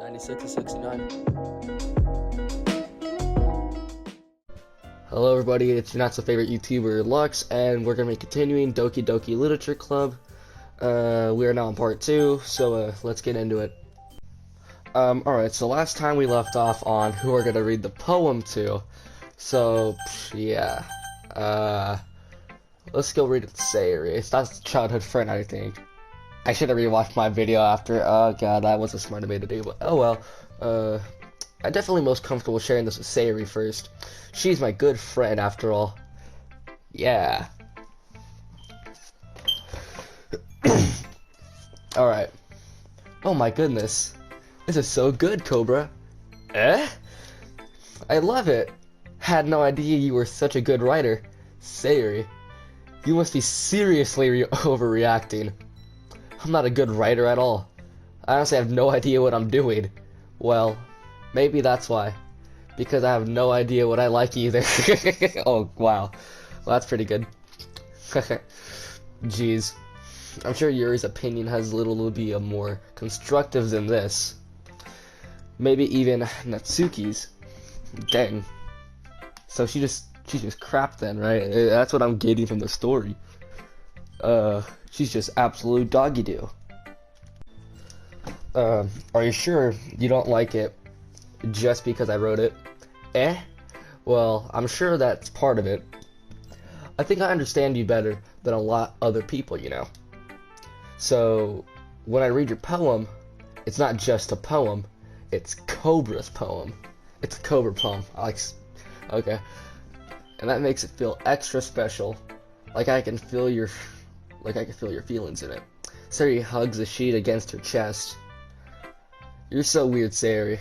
96 to 69. Hello everybody, it's your not so favorite YouTuber Lux, and we're going to be continuing Doki Doki Literature Club. We are now on part 2, so let's get into it. Alright, so last time we left off on who we're going to read the poem to. So, yeah. Let's go read it to Sayuri. It's not a childhood friend, I think. I should have rewatched my video after. Oh god, that was a smart way to do, but oh well. I'm definitely most comfortable sharing this with Sayuri first. She's my good friend, after all. Yeah. Alright. Oh my goodness. This is so good, Cobra. Eh? I love it. Had no idea you were such a good writer. Sayuri, you must be seriously overreacting. I'm not a good writer at all. I honestly have no idea what I'm doing. Well, maybe that's why. Because I have no idea what I like either. Oh, wow. Well, that's pretty good. Jeez. I'm sure Yuri's opinion has little to be more constructive than this. Maybe even Natsuki's. Dang. So she's just crap then, right? That's what I'm getting from the story. She's just absolute doggy do. Are you sure you don't like it just because I wrote it? Eh? Well, I'm sure that's part of it. I think I understand you better than a lot other people, you know. So, when I read your poem, it's not just a poem, it's Cobra's poem. It's a Cobra poem. Okay. And that makes it feel extra special. Like I can feel your feelings in it. Sayuri hugs the sheet against her chest. You're so weird, Sayuri.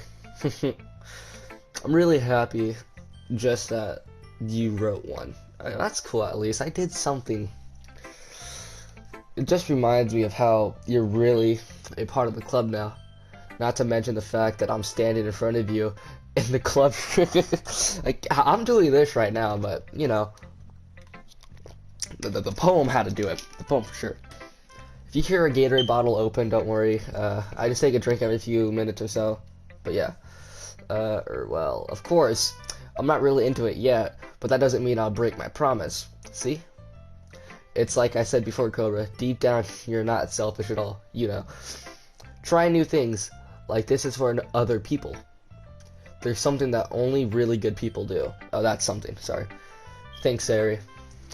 I'm really happy just that you wrote one. That's cool, at least. I did something. It just reminds me of how you're really a part of the club now. Not to mention the fact that I'm standing in front of you in the club. Like, I'm doing this right now, but, you know, the poem had to do it. The poem for sure. If you hear a Gatorade bottle open, don't worry. I just take a drink every few minutes or so. But yeah. Well, of course, I'm not really into it yet, but that doesn't mean I'll break my promise. See? It's like I said before, Cobra. Deep down, you're not selfish at all. You know. Try new things. Like this is for other people. There's something that only really good people do. Oh, that's something. Sorry. Thanks, Sayuri.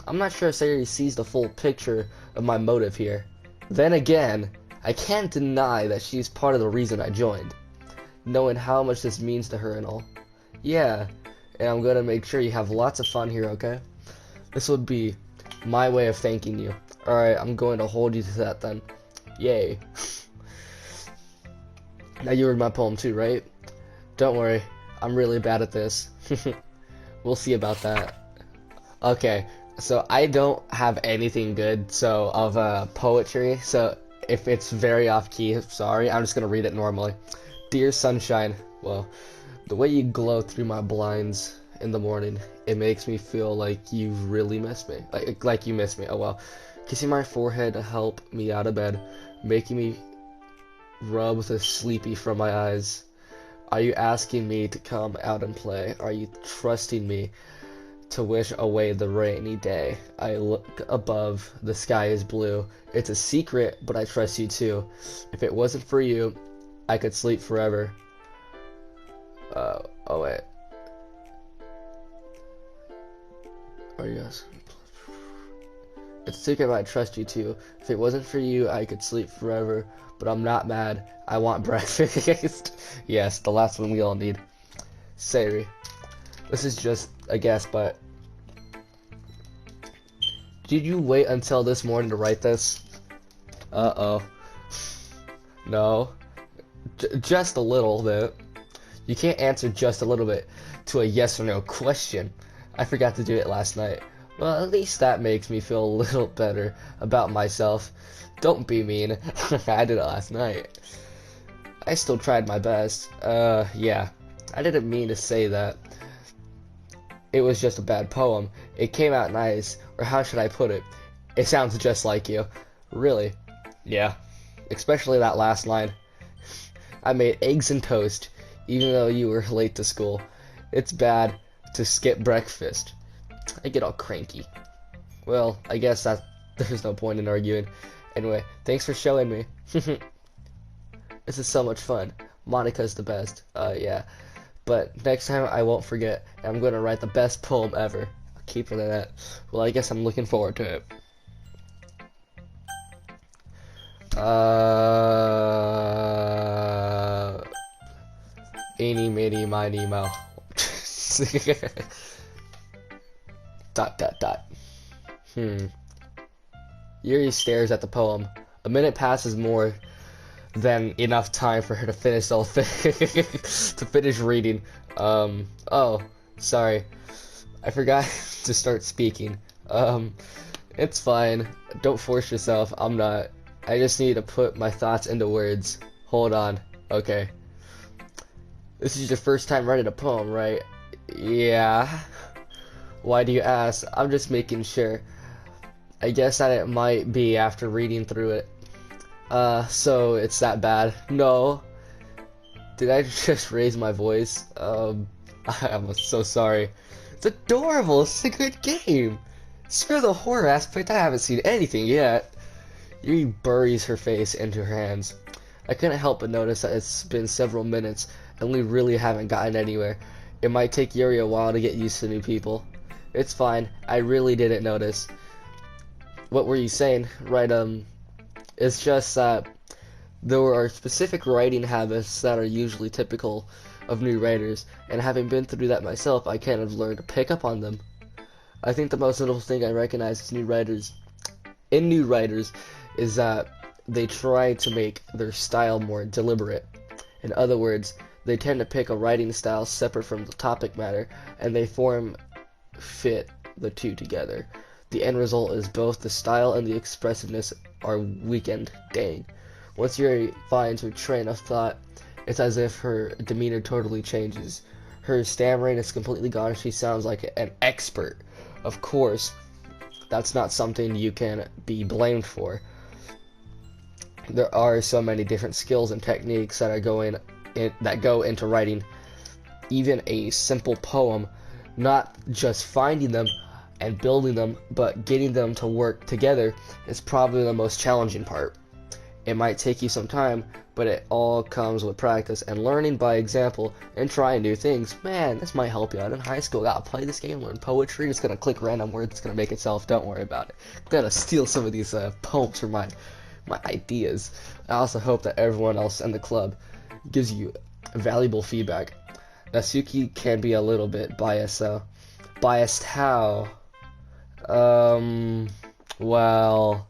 I'm not sure Sayuri sees the full picture of my motive here. Then again, I can't deny that she's part of the reason I joined. Knowing how much this means to her and all. Yeah, and I'm gonna make sure you have lots of fun here, okay? This would be my way of thanking you. Alright, I'm going to hold you to that then. Yay. Now you read my poem too, right? Don't worry, I'm really bad at this. We'll see about that. Okay, so I don't have anything good of poetry, so if it's very off key, sorry, I'm just gonna read it normally. Dear sunshine, well, the way you glow through my blinds in the morning, it makes me feel like you really miss me. Like you miss me, oh well. Kissing my forehead to help me out of bed, making me rub the sleepy from my eyes. Are you asking me to come out and play? Are you trusting me to wish away the rainy day? I look above, the sky is blue. It's a secret, but I trust you too. If it wasn't for you, I could sleep forever. Oh wait. Oh yes. It's a secret, but I trust you too. If it wasn't for you, I could sleep forever. But I'm not mad. I want breakfast. Yes, the last one we all need. Sayuri. This is just a guess, but did you wait until this morning to write this? Uh-oh. No. Just a little bit. You can't answer just a little bit to a yes or no question. I forgot to do it last night. Well, at least that makes me feel a little better about myself. Don't be mean. I did it last night. I still tried my best. Yeah. I didn't mean to say that. It was just a bad poem. It came out nice. Or how should I put it? It sounds just like you. Really? Yeah. Especially that last line. I made eggs and toast, even though you were late to school. It's bad to skip breakfast. I get all cranky. Well, I guess that there's no point in arguing. Anyway, thanks for showing me. This is so much fun. Monica's the best. Yeah. But next time I won't forget. I'm gonna write the best poem ever. I'll keep it at that. Well, I guess I'm looking forward to it. Eeny, meeny, miny, moe. Dot, dot, dot. Yuri stares at the poem. A minute passes more than enough time for her to finish to finish reading. Oh, sorry. I forgot to start speaking. It's fine. Don't force yourself. I'm not. I just need to put my thoughts into words. Hold on. Okay. This is your first time writing a poem, right? Yeah. Why do you ask? I'm just making sure. I guess that it might be after reading through it. So it's that bad? No. Did I just raise my voice? I'm so sorry. It's adorable. It's a good game. Screw the horror aspect. I haven't seen anything yet. Yuri buries her face into her hands. I couldn't help but notice that it's been several minutes and we really haven't gotten anywhere. It might take Yuri a while to get used to new people. It's fine. I really didn't notice. What were you saying? Right, it's just that there are specific writing habits that are usually typical of new writers, and having been through that myself, I kind of learned to pick up on them. I think the most notable thing I recognize as new writers is that they try to make their style more deliberate. In other words, they tend to pick a writing style separate from the topic matter, and they fit the two together. The end result is both the style and the expressiveness are weakened. Dang. Once Yuri finds her train of thought, it's as if her demeanor totally changes. Her stammering is completely gone. She sounds like an expert. Of course, that's not something you can be blamed for. There are so many different skills and techniques that go into writing even a simple poem, not just finding them and building them, but getting them to work together is probably the most challenging part. It might take you some time, but it all comes with practice and learning by example and trying new things. Man, this might help you out in high school. Gotta play this game, learn poetry. It's gonna click random words. It's gonna make itself. Don't worry about it. Gotta steal some of these poems from my ideas. I also hope that everyone else in the club gives you valuable feedback. Natsuki can be a little bit biased though. Biased how? Well,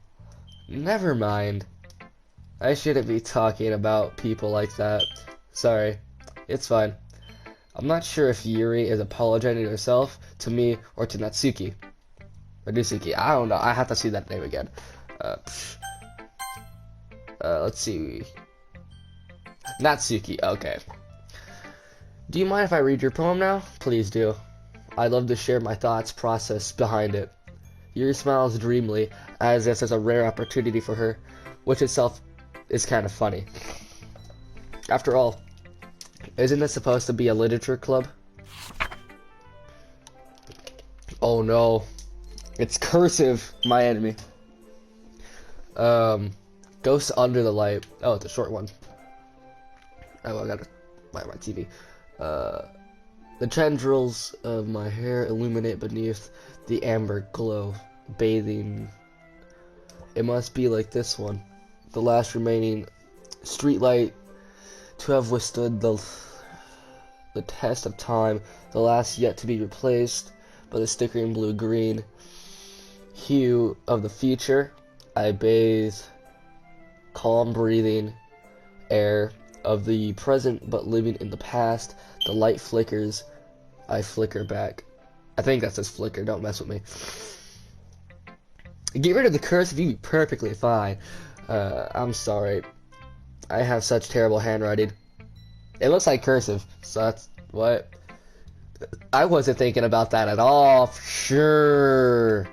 never mind. I shouldn't be talking about people like that. Sorry. It's fine. I'm not sure if Yuri is apologizing to herself, to me, or to Natsuki. Or Natsuki. I don't know. I have to see that name again. Let's see. Natsuki. Okay. Do you mind if I read your poem now? Please do. I'd love to share my thoughts process behind it. Yuri smiles dreamily, as if it's a rare opportunity for her, which itself is kind of funny. After all, isn't this supposed to be a literature club? Oh no. It's cursive, my enemy. Ghosts under the light. Oh, it's a short one. Oh, I gotta buy my TV. The tendrils of my hair illuminate beneath the amber glow, bathing. It must be like this one, the last remaining streetlight to have withstood the test of time, the last yet to be replaced by the stickering blue-green hue of the future. I bathe calm breathing air of the present, but living in the past. The light flickers, I flicker back. I think that says flicker, don't mess with me. Get rid of the cursive, you'd be perfectly fine. I'm sorry. I have such terrible handwriting. It looks like cursive, so that's what? I wasn't thinking about that at all, for sure.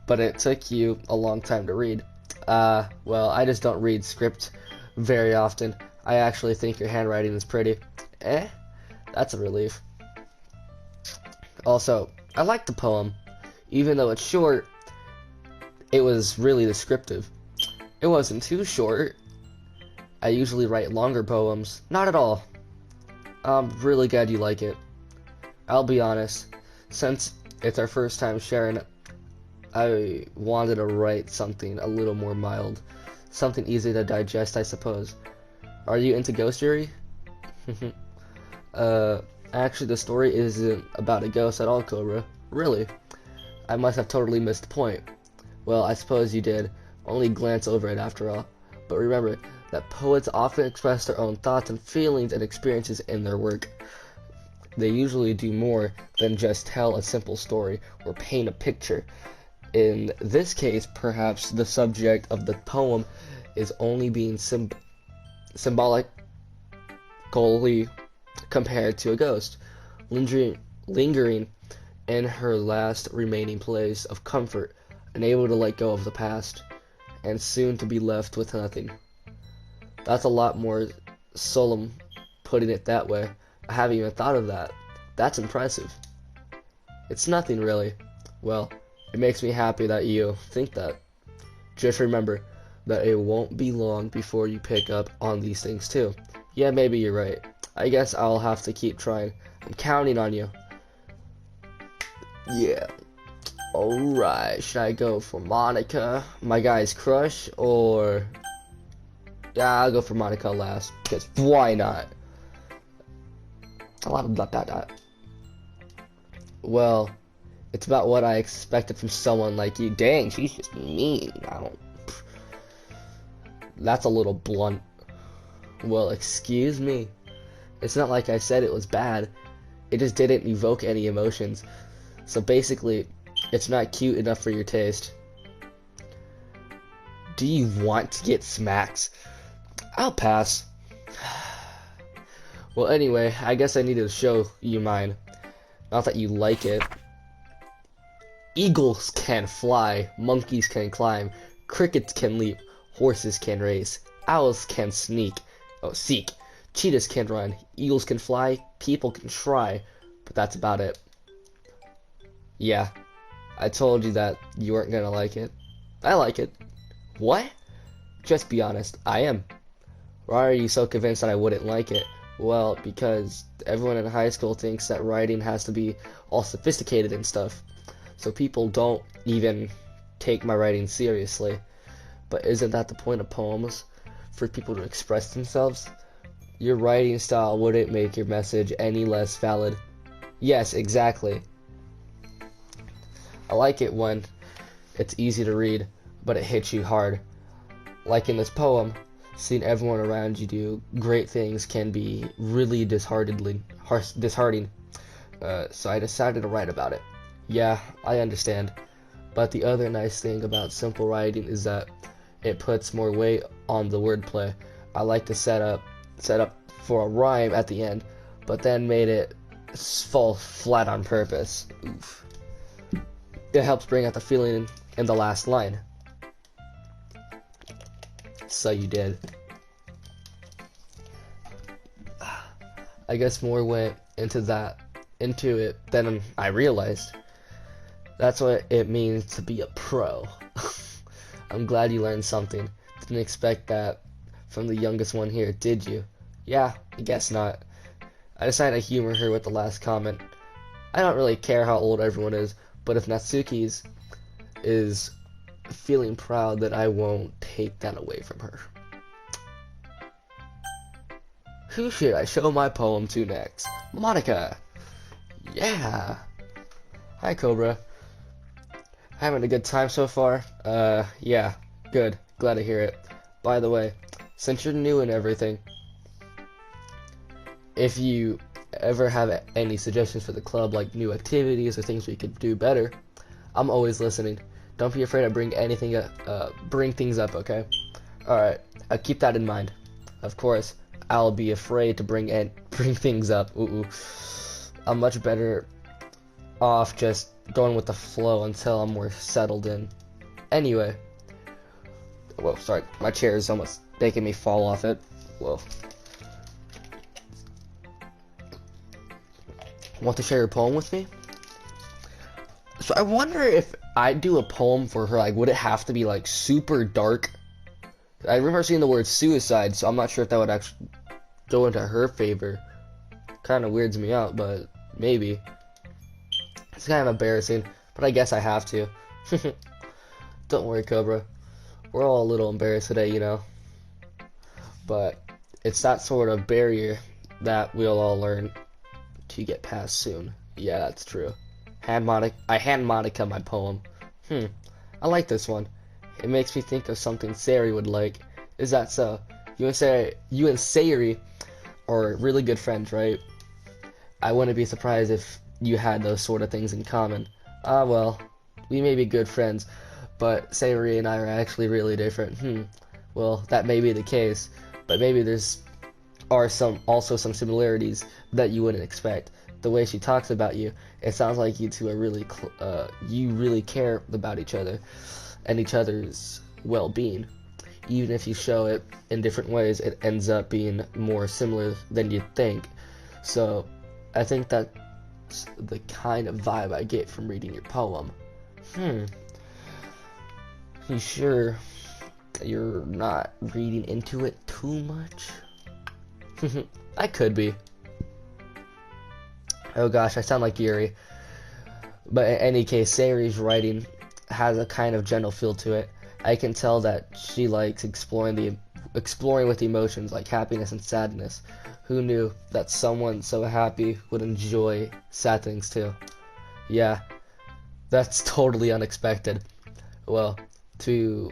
But it took you a long time to read. Well, I just don't read script very often. I actually think your handwriting is pretty. Eh? That's a relief. Also, I like the poem. Even though it's short, it was really descriptive. It wasn't too short. I usually write longer poems. Not at all. I'm really glad you like it. I'll be honest, since it's our first time sharing it, I wanted to write something a little more mild. Something easy to digest, I suppose. Are you into ghost theory? Actually, the story isn't about a ghost at all, Cobra. Really? I must have totally missed the point. Well, I suppose you did. Only glance over it after all. But remember that poets often express their own thoughts and feelings and experiences in their work. They usually do more than just tell a simple story or paint a picture. In this case, perhaps the subject of the poem is only being symbolically compared to a ghost, lingering in her last remaining place of comfort, unable to let go of the past, and soon to be left with nothing. That's a lot more solemn, putting it that way. I haven't even thought of that. That's impressive. It's nothing really. Well, it makes me happy that you think that. Just remember that it won't be long before you pick up on these things too. Yeah, maybe you're right. I guess I'll have to keep trying. I'm counting on you. Yeah. Alright, should I go for Monica, my guy's crush, or... Yeah, I'll go for Monica last, because why not? A lot of dot. Well, it's about what I expected from someone like you. Dang, she's just mean. That's a little blunt. Well, excuse me. It's not like I said it was bad. It just didn't evoke any emotions. So basically, it's not cute enough for your taste. Do you want to get smacked? I'll pass. Well, anyway, I guess I need to show you mine. Not that you like it. Eagles can fly, monkeys can climb, crickets can leap, horses can race, owls can seek, cheetahs can run, eagles can fly, people can try, but that's about it. Yeah, I told you that you weren't gonna like it. I like it. What? Just be honest, I am. Why are you so convinced that I wouldn't like it? Well, because everyone in high school thinks that writing has to be all sophisticated and stuff. So people don't even take my writing seriously. But isn't that the point of poems? For people to express themselves? Your writing style wouldn't make your message any less valid. Yes, exactly. I like it when it's easy to read, but it hits you hard. Like in this poem, seeing everyone around you do great things can be really disheartening. So I decided to write about it. Yeah, I understand. But the other nice thing about simple writing is that it puts more weight on the wordplay. I like to set up for a rhyme at the end, but then made it fall flat on purpose. Oof. It helps bring out the feeling in the last line. So you did. I guess more went into it than I realized. That's what it means to be a pro. I'm glad you learned something. Didn't expect that from the youngest one here, did you? Yeah, I guess not. I decided to humor her with the last comment. I don't really care how old everyone is, but if Natsuki's is feeling proud, then I won't take that away from her. Who should I show my poem to next? Monica! Yeah! Hi, Cobra. Having a good time so far? Yeah, good. Glad to hear it. By the way, since you're new and everything, if you ever have any suggestions for the club, like new activities or things we could do better, I'm always listening. Don't be afraid to bring things up, okay? Alright, I'll keep that in mind. Of course, I'll be afraid to bring things up. I'm much better off just going with the flow until I'm more settled in. Anyway, whoa, sorry, my chair is almost making me fall off it. Whoa. Want to share your poem with me? So I wonder if I do a poem for her, like, would it have to be like super dark? I remember seeing the word suicide, so I'm not sure if that would actually go into her favor. Kind of weirds me out, but maybe. It's kind of embarrassing, but I guess I have to. Don't worry, Cobra. We're all a little embarrassed today, you know. But it's that sort of barrier that we'll all learn to get past soon. Yeah, that's true. I hand Monica my poem. I like this one. It makes me think of something Sari would like. Is that so? You and Sayuri are really good friends, right? I wouldn't be surprised if you had those sort of things in common. Ah, well, we may be good friends, but Sayuri and I are actually really different. Well, that may be the case, but maybe there's also some similarities that you wouldn't expect. The way she talks about you, it sounds like you two are you really care about each other and each other's well-being. Even if you show it in different ways, it ends up being more similar than you'd think. So, I think that's the kind of vibe I get from reading your poem. You sure you're not reading into it too much? I could be. Oh gosh, I sound like Yuri. But in any case, Sayuri's writing has a kind of gentle feel to it. I can tell that she likes exploring with emotions like happiness and sadness. Who knew that someone so happy would enjoy sad things too? Yeah, that's totally unexpected. Well, to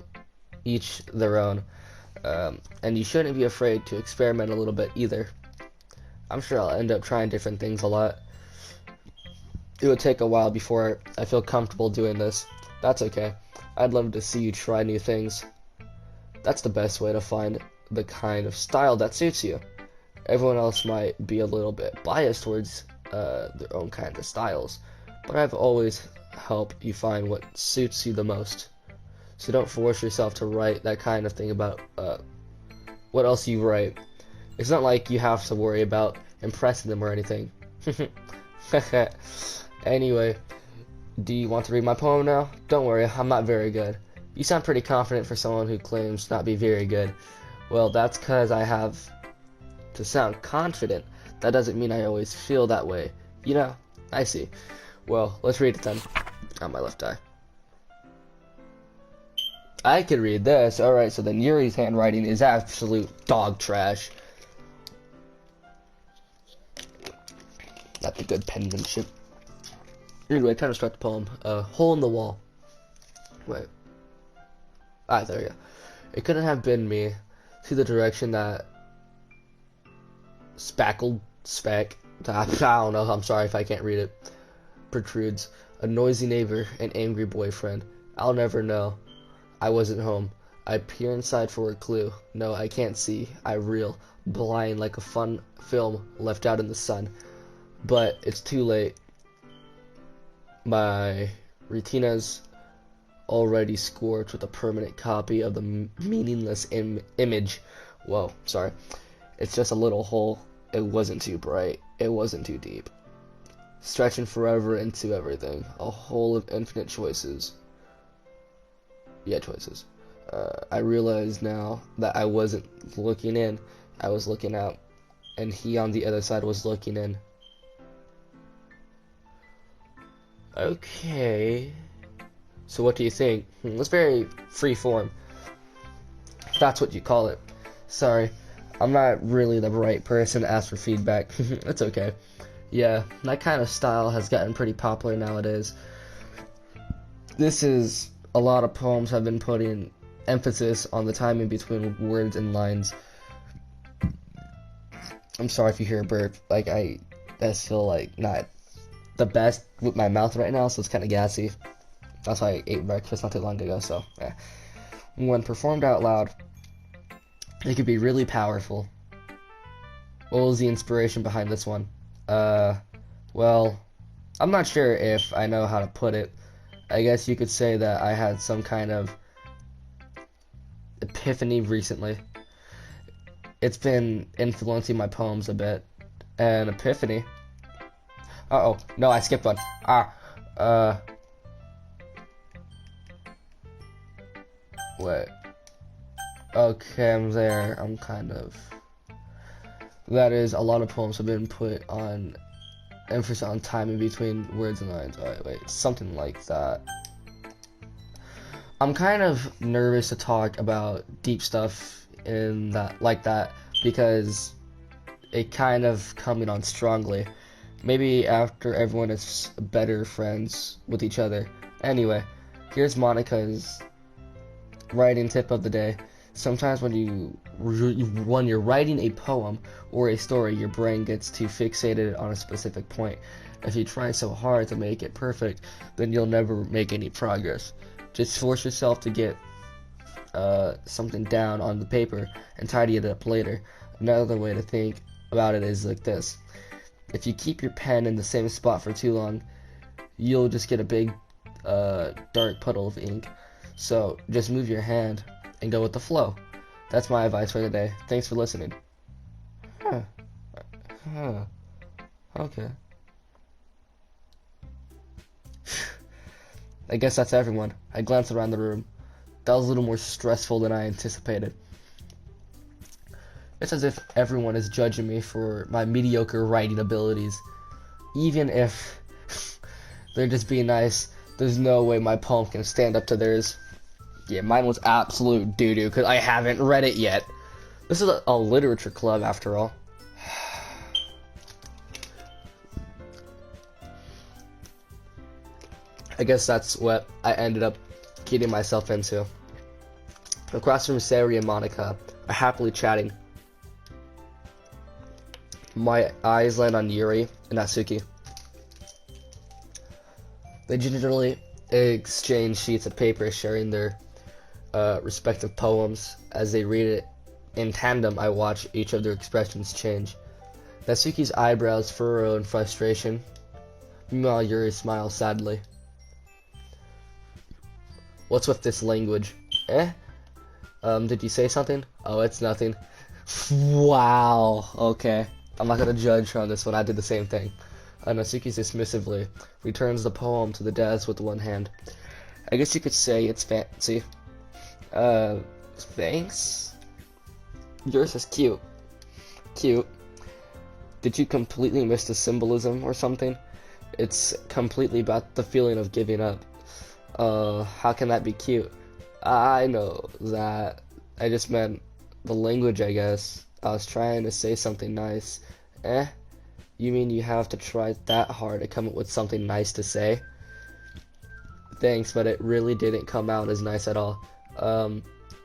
each their own. And you shouldn't be afraid to experiment a little bit either. I'm sure I'll end up trying different things a lot. It would take a while before I feel comfortable doing this. That's okay. I'd love to see you try new things. That's the best way to find the kind of style that suits you. Everyone else might be a little bit biased towards their own kind of styles, but I've always helped you find what suits you the most. So don't force yourself to write that kind of thing about what else you write. It's not like you have to worry about impressing them or anything. Anyway, do you want to read my poem now? Don't worry, I'm not very good. You sound pretty confident for someone who claims not be very good. Well, that's because I have to sound confident. That doesn't mean I always feel that way. You know, I see. Well, let's read it then. On my left eye. I could read this. Alright, so then Yuri's handwriting is absolute dog trash. Not the good penmanship. Anyway, time to start the poem. Hole in the wall. Wait. There we go. It couldn't have been me. See the direction that I don't know, I'm sorry if I can't read it. Protrudes. A noisy neighbor, an angry boyfriend. I'll never know. I wasn't home. I peer inside for a clue. No, I can't see. I reel, blind like a fun film left out in the sun. But it's too late. My retina's already scorched with a permanent copy of the meaningless image. Whoa, sorry. It's just a little hole. It wasn't too bright. It wasn't too deep. Stretching forever into everything. A hole of infinite choices. Yeah, choices. I realize now that I wasn't looking in. I was looking out. And he on the other side was looking in. Okay. So what do you think? It's very free form. If that's what you call it. Sorry. I'm not really the right person to ask for feedback. It's okay. Yeah, that kind of style has gotten pretty popular nowadays. A lot of poems have been putting emphasis on the timing between words and lines. I'm sorry if you hear a bird. I feel like not the best with my mouth right now, so it's kind of gassy. That's why I ate breakfast not too long ago, so yeah. When performed out loud, it could be really powerful. What was the inspiration behind this one? Well, I'm not sure if I know how to put it. I guess you could say that I had some kind of epiphany recently. It's been influencing my poems a bit. An epiphany? Uh-oh. No, I skipped one. Wait. Okay, I'm there. I'm kind of... That is, a lot of poems have been put on emphasis on time in between words and lines. Alright, wait. Something like that. I'm kind of nervous to talk about deep stuff in that, like that, because it kind of coming on strongly. Maybe after everyone is better friends with each other. Anyway, here's Monica's writing tip of the day. Sometimes when you're writing a poem or a story, your brain gets too fixated on a specific point. If you try so hard to make it perfect, then you'll never make any progress. Just force yourself to get something down on the paper and tidy it up later. Another way to think about it is like this. If you keep your pen in the same spot for too long, you'll just get a big dark puddle of ink. So just move your hand and go with the flow. That's my advice for the day. Thanks for listening. Okay. I guess that's everyone. I glanced around the room. That was a little more stressful than I anticipated. It's as if everyone is judging me for my mediocre writing abilities. Even if they're just being nice, there's no way my poem can stand up to theirs. Yeah, mine was absolute doo-doo because I haven't read it yet. This is a literature club after all. I guess that's what I ended up getting myself into. Across from Sari and Monica are happily chatting. My eyes land on Yuri and Natsuki. They gingerly exchange sheets of paper, sharing their respective poems. As they read it in tandem, I watch each of their expressions change. Natsuki's eyebrows furrow in frustration. Meanwhile, Yuri smiles sadly. What's with this language? Did you say something? Oh, it's nothing. Wow. Okay. I'm not gonna judge her on this one. I did the same thing. Natsuki dismissively returns the poem to the desk with one hand. I guess you could say it's fancy. Thanks? Yours is cute. Cute. Did you completely miss the symbolism or something? It's completely about the feeling of giving up. How can that be cute? I know that. I just meant the language, I guess. I was trying to say something nice. You mean you have to try that hard to come up with something nice to say? Thanks, but it really didn't come out as nice at all.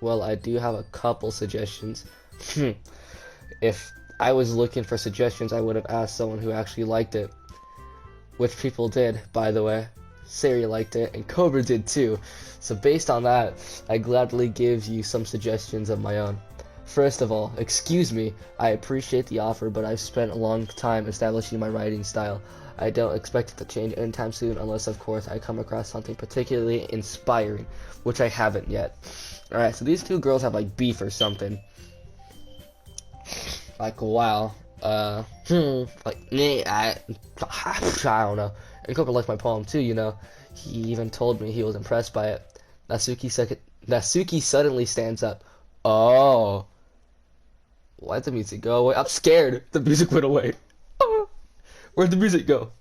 Well, I do have a couple suggestions. If I was looking for suggestions, I would have asked someone who actually liked it. Which people did, by the way. Sari liked it, and Cobra did too. So based on that, I gladly give you some suggestions of my own. First of all, excuse me, I appreciate the offer, but I've spent a long time establishing my writing style. I don't expect it to change anytime soon, unless of course I come across something particularly inspiring, which I haven't yet. Alright, so these two girls have like beef or something. Like, wow. Like, I don't know. And Cobra liked my poem too, you know. He even told me he was impressed by it. Natsuki suddenly stands up. Oh. Why'd the music go away? I'm scared. The music went away. Where'd the music go?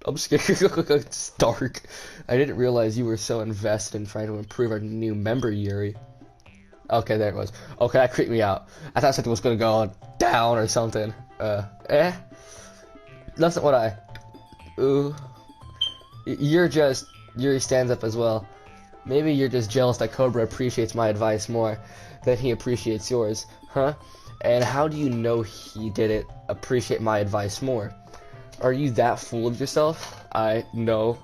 I'm scared. It's dark. I didn't realize you were so invested in trying to improve our new member, Yuri. Okay, there it was. Okay, that creeped me out. I thought something was gonna go down or something. That's not what I... Ooh. Yuri stands up as well. Maybe you're just jealous that Cobra appreciates my advice more than he appreciates yours, huh? And how do you know he didn't appreciate my advice more? Are you that full of yourself? I know.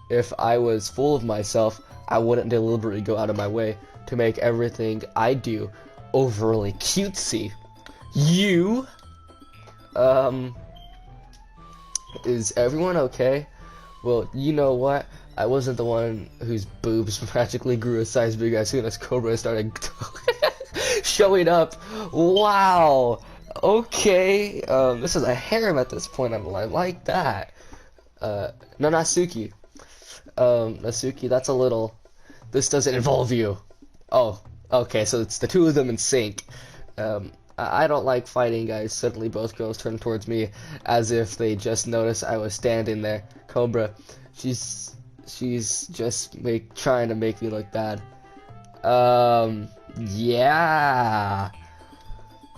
If I was full of myself, I wouldn't deliberately go out of my way to make everything I do overly cutesy. You? Is everyone okay? Well, you know what? I wasn't the one whose boobs magically grew a size bigger as soon as Cobra started showing up. Wow! Okay, this is a harem at this point. I like that. No, not Suki. Nasuki, that's a little. This doesn't involve you. Oh, okay, so it's the two of them in sync. I don't like fighting guys. Suddenly both girls turn towards me as if they just noticed I was standing there. Cobra, she's just trying to make me look bad. Yeah.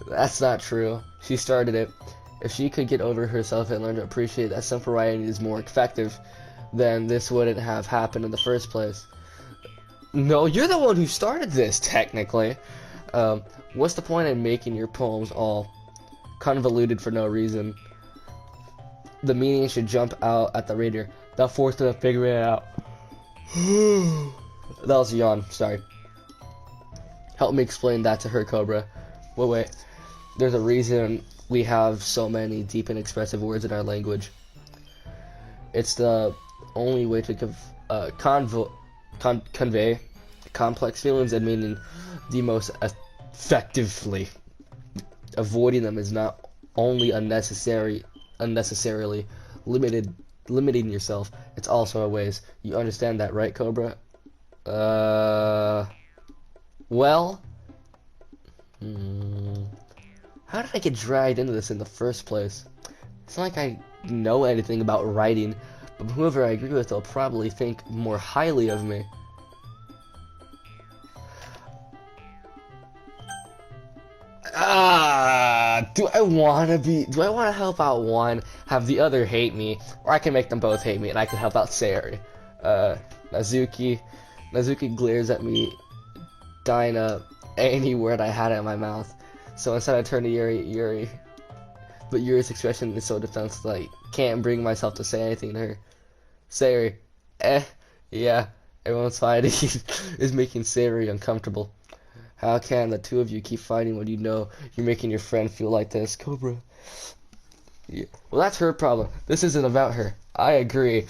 That's not true. She started it. If she could get over herself and learn to appreciate that simple writing is more effective, then this wouldn't have happened in the first place. No, you're the one who started this, technically. What's the point in making your poems all convoluted for no reason? The meaning should jump out at the reader. They'll force them to figure it out. That was a yawn, sorry. Help me explain that to her, Cobra. Wait. There's a reason we have so many deep and expressive words in our language. It's the only way to convey complex feelings and meaning the most effectively. Avoiding them is not only unnecessarily limiting yourself, it's also a waste. You understand that, right, Cobra? Well, how did I get dragged into this in the first place? It's not like I know anything about writing, but whoever I agree with will probably think more highly of me. Do I want to help out one, have the other hate me, or I can make them both hate me and I can help out Sayori. Nazuki glares at me, dying up any word I had in my mouth. So instead I turn to Yuri, but Yuri's expression is so defenseless I can't bring myself to say anything to her. Sayori, yeah, everyone's fighting is making Sayori uncomfortable. How can the two of you keep fighting when you know you're making your friend feel like this, Cobra? Yeah. Well, that's her problem. This isn't about her. I agree.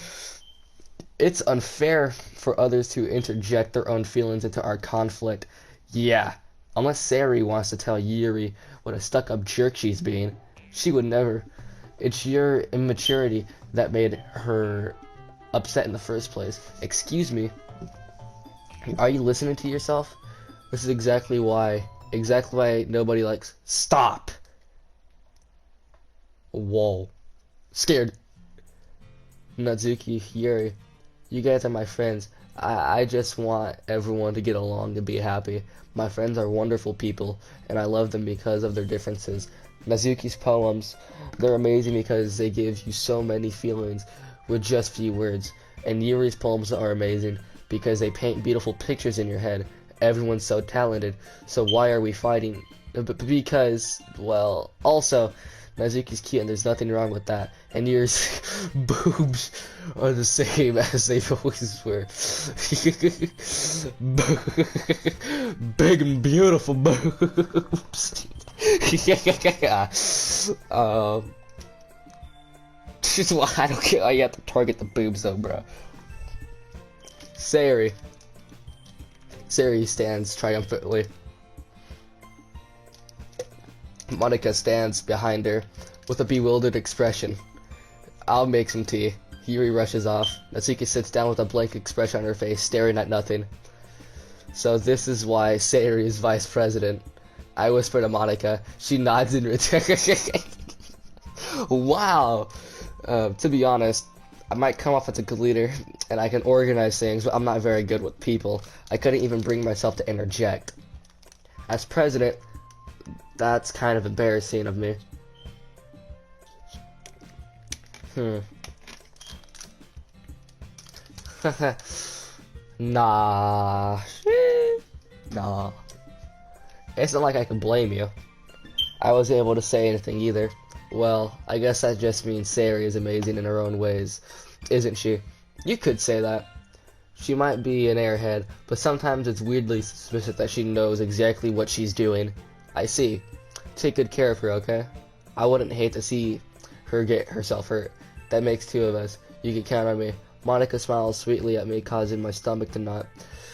It's unfair for others to interject their own feelings into our conflict. Yeah. Unless Sayori wants to tell Yuri what a stuck-up jerk she's being, she would never. It's your immaturity that made her upset in the first place. Excuse me. Are you listening to yourself? This is exactly why nobody likes. Stop! Whoa. Scared. Natsuki, Yuri, you guys are my friends. I just want everyone to get along and be happy. My friends are wonderful people, and I love them because of their differences. Natsuki's poems, they're amazing because they give you so many feelings with just few words. And Yuri's poems are amazing because they paint beautiful pictures in your head. Everyone's so talented, so why are we fighting? Because, well, also, Nazuki's cute and there's nothing wrong with that. And Yuri's boobs are the same as they always were. Big and beautiful boobs. Just why I don't get why you have to target the boobs though, bro. Sayori stands triumphantly. Monica stands behind her with a bewildered expression. I'll make some tea. Yuri rushes off. Natsuki sits down with a blank expression on her face, staring at nothing. So this is why Sayori is vice president. I whisper to Monica. She nods in return. Wow. To be honest, I might come off as a good leader, and I can organize things, but I'm not very good with people. I couldn't even bring myself to interject. As president, that's kind of embarrassing of me. Nah. Nah. It's not like I can blame you. I wasn't able to say anything either. Well, I guess that just means Sayori is amazing in her own ways, isn't she? You could say that. She might be an airhead, but sometimes it's weirdly suspicious that she knows exactly what she's doing. I see. Take good care of her, okay? I wouldn't hate to see her get herself hurt. That makes two of us. You can count on me. Monica smiles sweetly at me, causing my stomach to knot.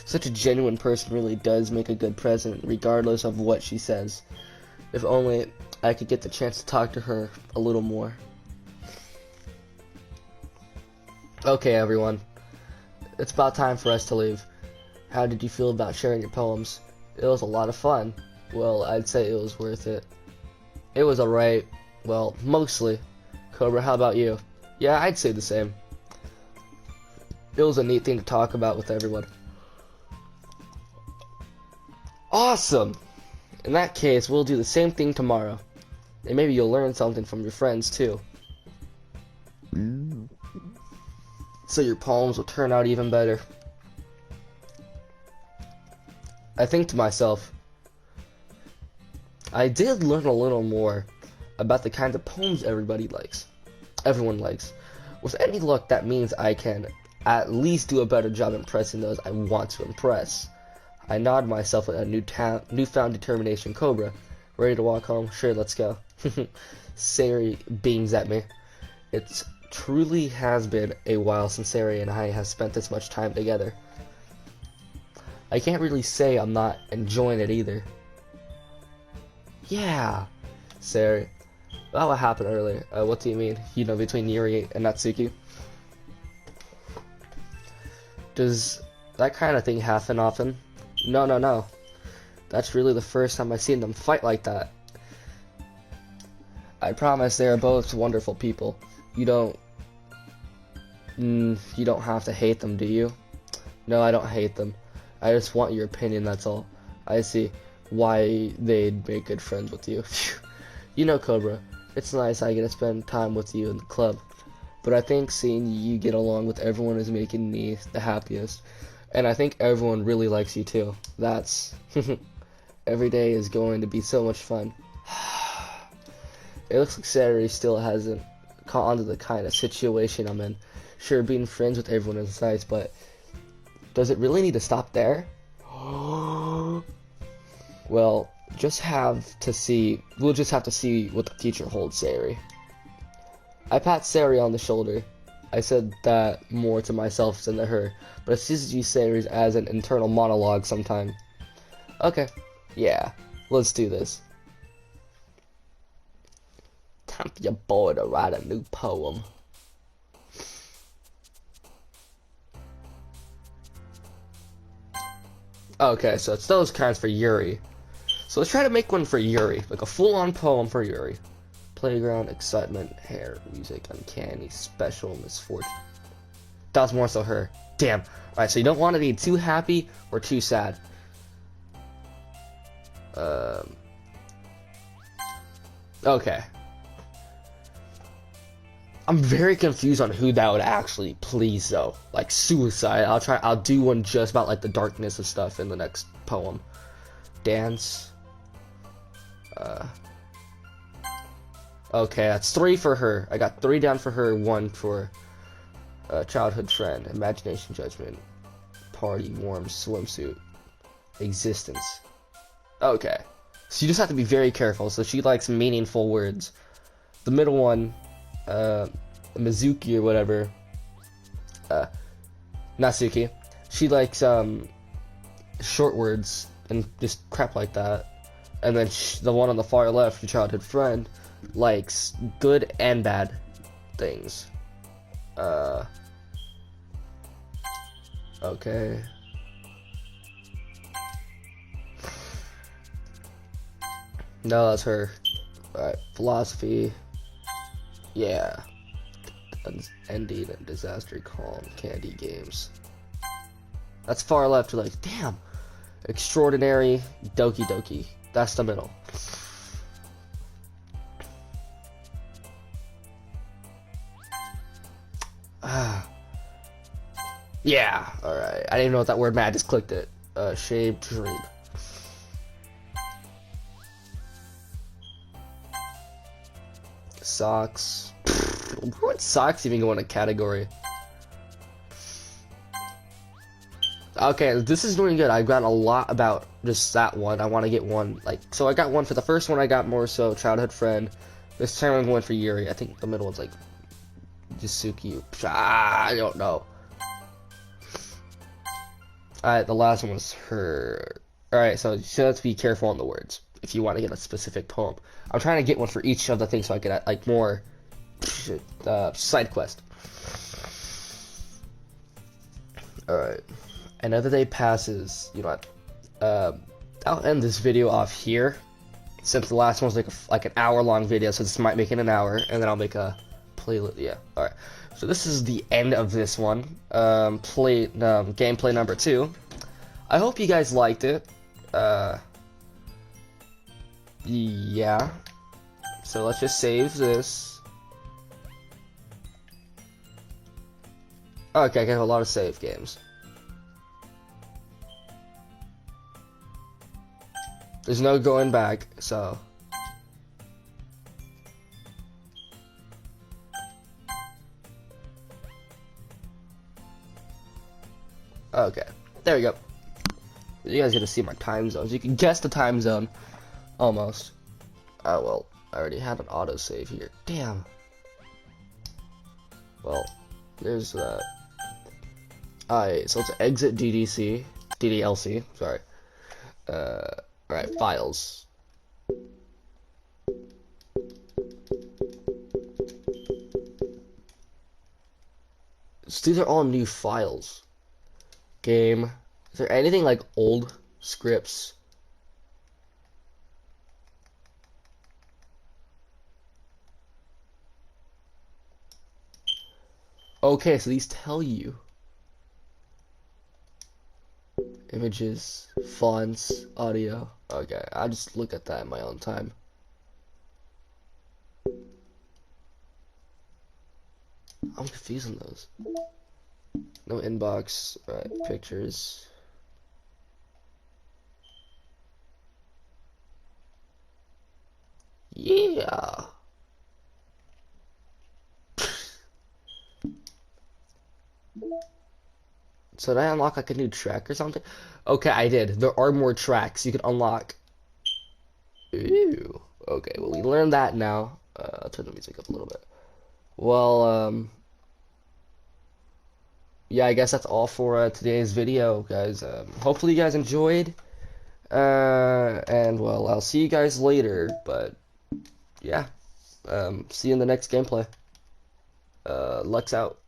Such a genuine person really does make a good president, regardless of what she says. If only I could get the chance to talk to her a little more. Okay, everyone. It's about time for us to leave. How did you feel about sharing your poems? It was a lot of fun. Well, I'd say it was worth it. It was alright. Well, mostly. Cobra, how about you? Yeah, I'd say the same. It was a neat thing to talk about with everyone. Awesome! In that case, we'll do the same thing tomorrow. And maybe you'll learn something from your friends, too. So your poems will turn out even better. I think to myself, I did learn a little more about the kinds of poems everyone likes. With any luck, that means I can at least do a better job impressing those I want to impress. I nod myself with a newfound determination. Cobra, ready to walk home? Sure, let's go. Sari beams at me. It truly has been a while since Sari and I have spent this much time together. I can't really say I'm not enjoying it either. Yeah, Sari. About what happened earlier. What do you mean? You know, between Yuri and Natsuki? Does that kind of thing happen often? No. That's really the first time I've seen them fight like that. I promise they are both wonderful people. You don't have to hate them, do you? No, I don't hate them. I just want your opinion, that's all. I see why they'd make good friends with you. You know, Cobra, it's nice I get to spend time with you in the club. But I think seeing you get along with everyone is making me the happiest. And I think everyone really likes you too. That's... Every day is going to be so much fun. It looks like Sari still hasn't caught on to the kind of situation I'm in. Sure, being friends with everyone is nice, but does it really need to stop there? Well, we'll just have to see what the future holds, Sari. I pat Sari on the shoulder. I said that more to myself than to her, but it's just you Sari as an internal monologue sometime. Okay, yeah, let's do this. Time for your boy to write a new poem. Okay, so it's those kinds for Yuri. So let's try to make one for Yuri, like a full-on poem for Yuri. Playground, excitement, hair, music, uncanny, special, misfortune. That was more so her. Damn. Alright, so you don't want to be too happy or too sad. Okay. I'm very confused on who that would actually please, though. Like, suicide. I'll do one just about, like, the darkness of stuff in the next poem. Dance. Okay, that's 3 for her. I got 3 down for her, 1 for childhood friend, imagination, judgment, party, warm, swimsuit, existence. Okay, so you just have to be very careful. So she likes meaningful words. The middle one, Mizuki or whatever, Natsuki, she likes short words and just crap like that. And then the one on the far left, your childhood friend, likes good and bad things. Okay. No, that's her. Alright, philosophy. Yeah. Ending and disaster calm, candy games. That's far left, you're like, damn. Extraordinary, Doki. That's the middle. Yeah, alright. I didn't even know what that word meant, I just clicked it. Shaped dream. Socks. What socks even go in a category? Okay, this is doing good. I've gotten a lot about just that one. I want to get one, like, so I got one for the first one. I got more so childhood friend. This time I'm going for Yuri. I think the middle one's like Jisuki. I don't know. Alright, the last one was her. Alright, so let's be careful on the words. if you want to get a specific poem. I'm trying to get one for each of the things so I get like more side quest. Alright. Another day passes. You know what? I'll end this video off here, since the last one was like an hour-long video, so this might make it an hour, and then I'll make a playlist. Yeah, alright. So this is the end of this one. Gameplay number 2. I hope you guys liked it. Yeah. So let's just save this. Okay, I can have a lot of save games. There's no going back, so. Okay, there we go. You guys get to see my time zones. You can guess the time zone, almost. Oh well, I already had an autosave here. Damn. Well, there's that. Alright, so let's exit DDLC, sorry. Alright, files. So these are all new files. Game. Is there anything like old scripts? Okay, so these tell you. Images, fonts, audio. Okay, I'll just look at that in my own time. I'm confusing those. No inbox, right, pictures. Yeah. So did I unlock like a new track or something? Okay, I did. There are more tracks you can unlock. Ooh. Okay, well we learned that now. I'll turn the music up a little bit. Well, yeah, I guess that's all for today's video, guys. Hopefully you guys enjoyed. And well, I'll see you guys later. But yeah, see you in the next gameplay. Lux out.